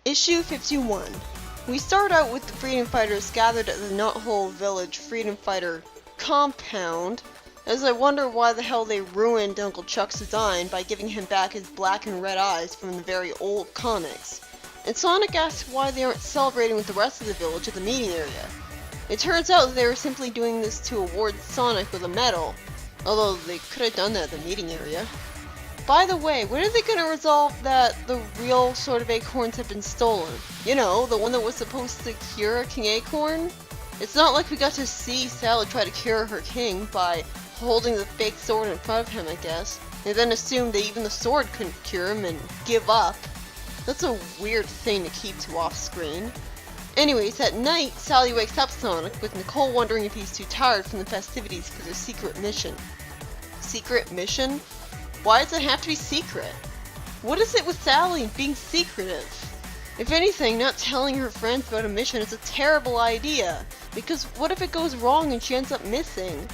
Issue 51. We start out with the freedom fighters gathered at the Knothole Village freedom fighter compound, as I wonder why the hell they ruined Uncle Chuck's design by giving him back his black and red eyes from the very old comics. And Sonic asks why they aren't celebrating with the rest of the village at the meeting area. It turns out that they were simply doing this to award Sonic with a medal, although they could have done that at the meeting area. By the way, when are they going to resolve that the real Sword of Acorns have been stolen? You know, the one that was supposed to cure King Acorn? It's not like we got to see Sally try to cure her king by holding the fake sword in front of him, I guess. They then assumed that even the sword couldn't cure him and give up. That's a weird thing to keep to off-screen. Anyways, at night, Sally wakes up Sonic, with Nicole wondering if he's too tired from the festivities for their secret mission. Secret mission? Why does it have to be secret? What is it with Sally and being secretive? If anything, not telling her friends about a mission is a terrible idea, because what if it goes wrong and she ends up missing?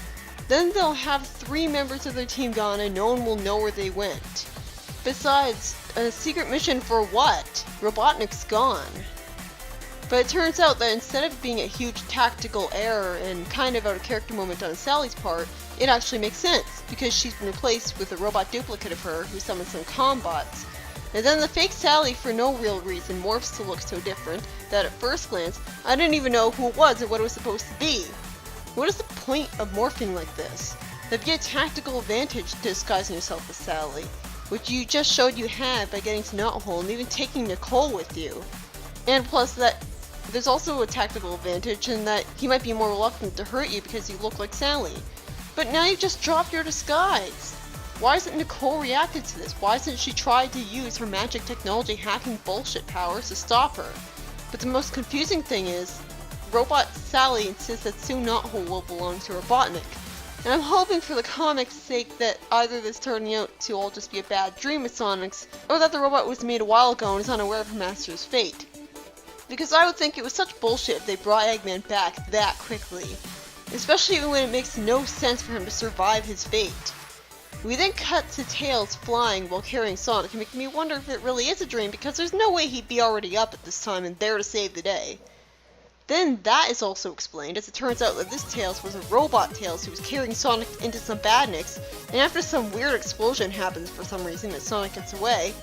Then they'll have 3 members of their team gone and no one will know where they went. Besides, a secret mission for what? Robotnik's gone. But it turns out that instead of being a huge tactical error and kind of out of character moment on Sally's part, it actually makes sense, because she's been replaced with a robot duplicate of her who summons some combots. And then the fake Sally, for no real reason, morphs to look so different that at first glance, I didn't even know who it was or what it was supposed to be. What is the point of morphing like this? That'd be a tactical advantage disguising yourself as Sally, which you just showed you had by getting to Knothole and even taking Nicole with you. And plus that there's also a tactical advantage in that he might be more reluctant to hurt you because you look like Sally. But now you've just dropped your disguise. Why hasn't Nicole reacted to this? Why hasn't she tried to use her magic technology hacking bullshit powers to stop her? But the most confusing thing is, Robot Sally insists that soon Knothole will belong to Robotnik. And I'm hoping for the comic's sake that either this turning out to all just be a bad dream of Sonic's, or that the robot was made a while ago and is unaware of her master's fate. Because I would think it was such bullshit if they brought Eggman back that quickly. Especially when it makes no sense for him to survive his fate. We then cut to Tails flying while carrying Sonic, making me wonder if it really is a dream, because there's no way he'd be already up at this time and there to save the day. Then that is also explained, as it turns out that this Tails was a robot Tails who was carrying Sonic into some badniks, and after some weird explosion happens for some reason and Sonic gets away,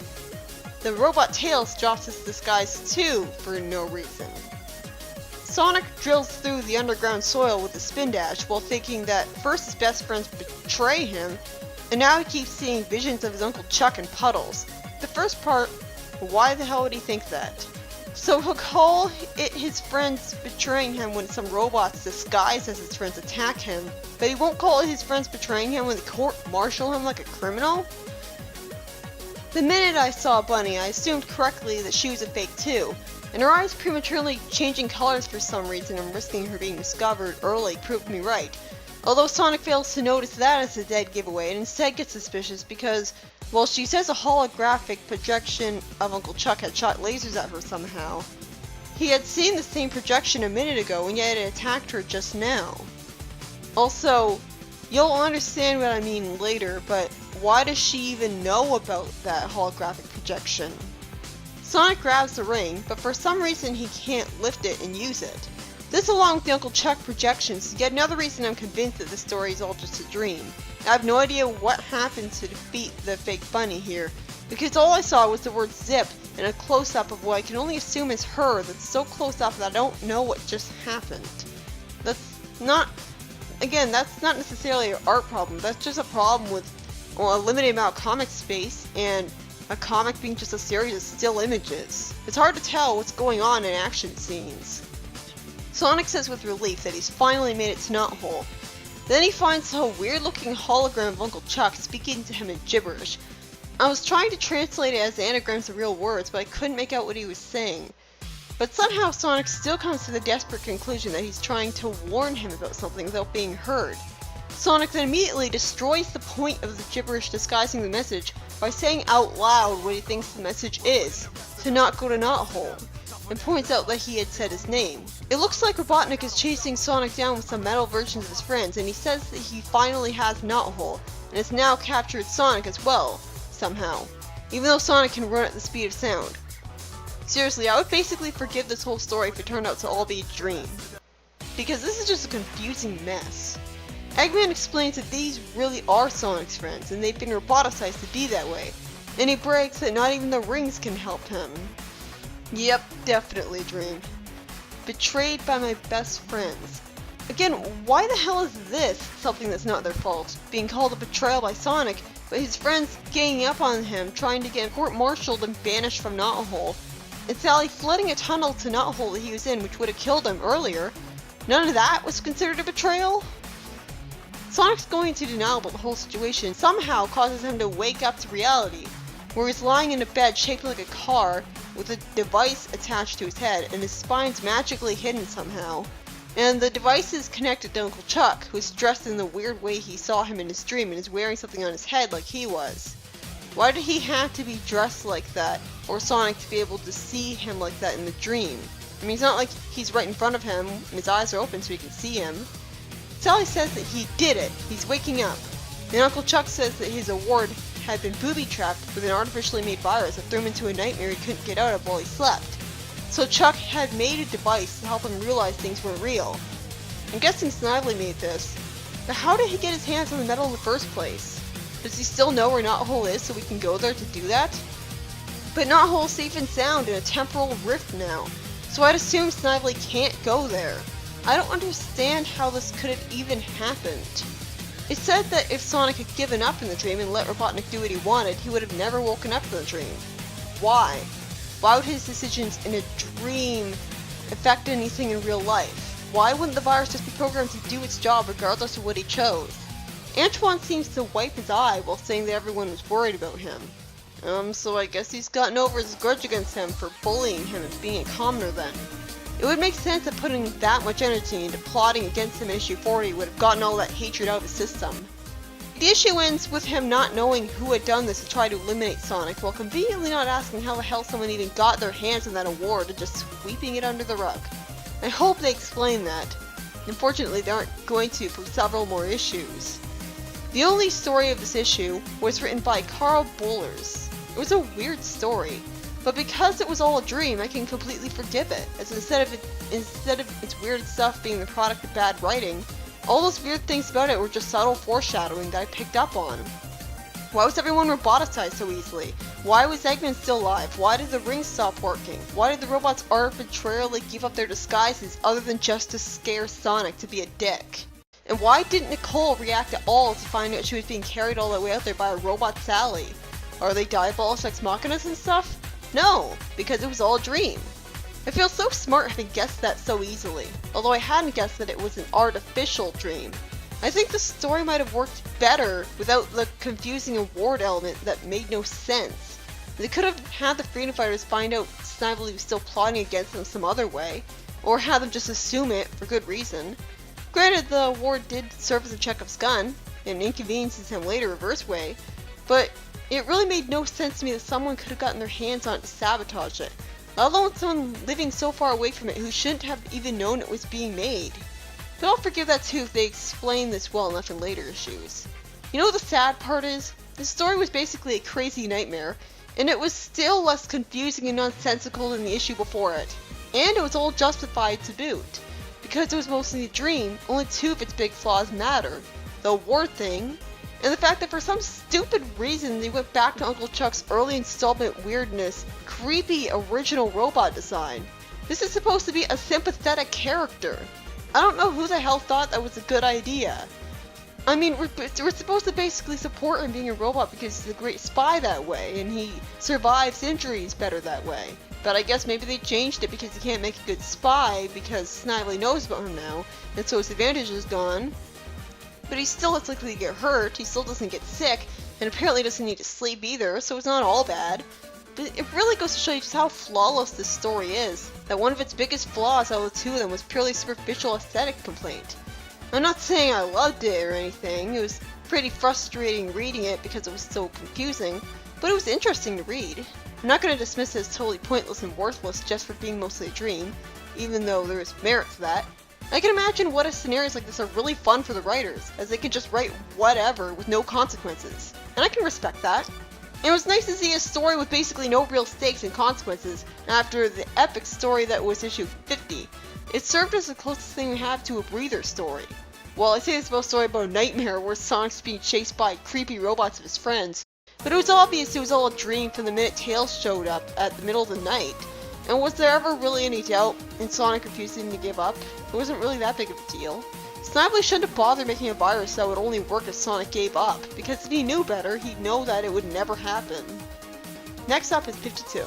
the robot Tails drops his disguise too for no reason. Sonic drills through the underground soil with a spin dash while thinking that first his best friends betray him, and now he keeps seeing visions of his Uncle Chuck in puddles. The first part, why the hell would he think that? So he'll call it his friends betraying him when some robots disguised as his friends attack him, but he won't call it his friends betraying him when the court-martial him like a criminal? The minute I saw Bunny, I assumed correctly that she was a fake too, and her eyes prematurely changing colors for some reason and risking her being discovered early proved me right. Although Sonic fails to notice that as a dead giveaway and instead gets suspicious because, well, she says a holographic projection of Uncle Chuck had shot lasers at her somehow. He had seen the same projection a minute ago and yet it attacked her just now. Also, you'll understand what I mean later, but why does she even know about that holographic projection? Sonic grabs the ring, but for some reason he can't lift it and use it. This along with the Uncle Chuck projections is yet another reason I'm convinced that this story is all just a dream. I have no idea what happened to defeat the fake Bunny here, because all I saw was the word zip and a close-up of what I can only assume is her that's so close up that I don't know what just happened. That's not necessarily an art problem, that's just a problem with, well, a limited amount of comic space and a comic being just a series of still images. It's hard to tell what's going on in action scenes. Sonic says with relief that he's finally made it to Knothole. Then he finds a weird-looking hologram of Uncle Chuck speaking to him in gibberish. I was trying to translate it as anagrams of real words, but I couldn't make out what he was saying. But somehow Sonic still comes to the desperate conclusion that he's trying to warn him about something without being heard. Sonic then immediately destroys the point of the gibberish disguising the message by saying out loud what he thinks the message is, to not go to Knothole, and points out that he had said his name. It looks like Robotnik is chasing Sonic down with some metal versions of his friends, and he says that he finally has Knothole, and has now captured Sonic as well, somehow, even though Sonic can run at the speed of sound. Seriously, I would basically forgive this whole story if it turned out to all be a dream. Because this is just a confusing mess. Eggman explains that these really are Sonic's friends, and they've been roboticized to be that way. And he brags that not even the rings can help him. Yep, definitely a dream. Betrayed by my best friends. Again, why the hell is this something that's not their fault? Being called a betrayal by Sonic, but his friends ganging up on him, trying to get him court-martialed and banished from Knothole. And Sally flooding a tunnel to Knothole that he was in, which would have killed him earlier. None of that was considered a betrayal? Sonic's going into denial about the whole situation somehow causes him to wake up to reality, where he's lying in a bed shaped like a car with a device attached to his head, and his spine's magically hidden somehow. And the device is connected to Uncle Chuck, who's dressed in the weird way he saw him in his dream and is wearing something on his head like he was. Why did he have to be dressed like that for Sonic to be able to see him like that in the dream? I mean, it's not like he's right in front of him and his eyes are open so he can see him. Sally says that he did it, he's waking up. Then Uncle Chuck says that his award had been booby-trapped with an artificially made virus that threw him into a nightmare he couldn't get out of while he slept. So Chuck had made a device to help him realize things weren't real. I'm guessing Snively made this, but how did he get his hands on the metal in the first place? Does he still know where Knothole is so we can go there to do that? But Knothole's safe and sound in a temporal rift now, so I'd assume Snively can't go there. I don't understand how this could have even happened. It said that if Sonic had given up in the dream and let Robotnik do what he wanted, he would have never woken up from the dream. Why? Why would his decisions in a dream affect anything in real life? Why wouldn't the virus just be programmed to do its job regardless of what he chose? Antoine seems to wipe his eye while saying that everyone was worried about him. So I guess he's gotten over his grudge against him for bullying him and being a commoner then. It would make sense that putting that much energy into plotting against him in issue 40 would have gotten all that hatred out of his system. The issue ends with him not knowing who had done this to try to eliminate Sonic, while conveniently not asking how the hell someone even got their hands on that award and just sweeping it under the rug. I hope they explain that. Unfortunately, they aren't going to for several more issues. The only story of this issue was written by Carl Bollers. It was a weird story, but because it was all a dream, I can completely forgive it, as instead of its weird stuff being the product of bad writing, all those weird things about it were just subtle foreshadowing that I picked up on. Why was everyone roboticized so easily? Why was Eggman still alive? Why did the rings stop working? Why did the robots arbitrarily give up their disguises other than just to scare Sonic to be a dick? And why didn't Nicole react at all to find out she was being carried all the way out there by a robot Sally? Are they diabolic ex machinas and stuff? No, because it was all a dream. I feel so smart having guessed that so easily, although I hadn't guessed that it was an artificial dream. I think the story might have worked better without the confusing award element that made no sense. They could have had the freedom fighters find out Snively was still plotting against them some other way, or had them just assume it for good reason. Granted, the award did serve as a Chekhov's gun, and inconveniences him later reverse way, but it really made no sense to me that someone could have gotten their hands on it to sabotage it, let alone someone living so far away from it who shouldn't have even known it was being made. But I'll forgive that too if they explain this well enough in later issues. You know what the sad part is? The story was basically a crazy nightmare, and it was still less confusing and nonsensical than the issue before it. And it was all justified to boot. Because it was mostly a dream, only two of its big flaws matter. The award thing, and the fact that for some stupid reason they went back to Uncle Chuck's early installment weirdness, creepy original robot design. This is supposed to be a sympathetic character. I don't know who the hell thought that was a good idea. I mean, we're supposed to basically support him being a robot because he's a great spy that way, and he survives injuries better that way. But I guess maybe they changed it because he can't make a good spy because Snively knows about him now, and so his advantage is gone. But he's still less likely to get hurt, he still doesn't get sick, and apparently doesn't need to sleep either, so it's not all bad. But it really goes to show you just how flawless this story is, that one of its biggest flaws out of the two of them was purely superficial aesthetic complaint. I'm not saying I loved it or anything, it was pretty frustrating reading it because it was so confusing, but it was interesting to read. I'm not going to dismiss it as totally pointless and worthless just for being mostly a dream, even though there is merit to that. I can imagine what if scenarios like this are really fun for the writers, as they can just write whatever with no consequences, and I can respect that. It was nice to see a story with basically no real stakes and consequences after the epic story that was issue 50. It served as the closest thing we have to a breather story. Well, I say this about a story about a nightmare where Sonic's being chased by creepy robots of his friends, but it was obvious it was all a dream from the minute Tails showed up at the middle of the night. And was there ever really any doubt in Sonic refusing to give up? It wasn't really that big of a deal. Snively shouldn't have bothered making a virus that would only work if Sonic gave up, because if he knew better, he'd know that it would never happen. Next up is 52.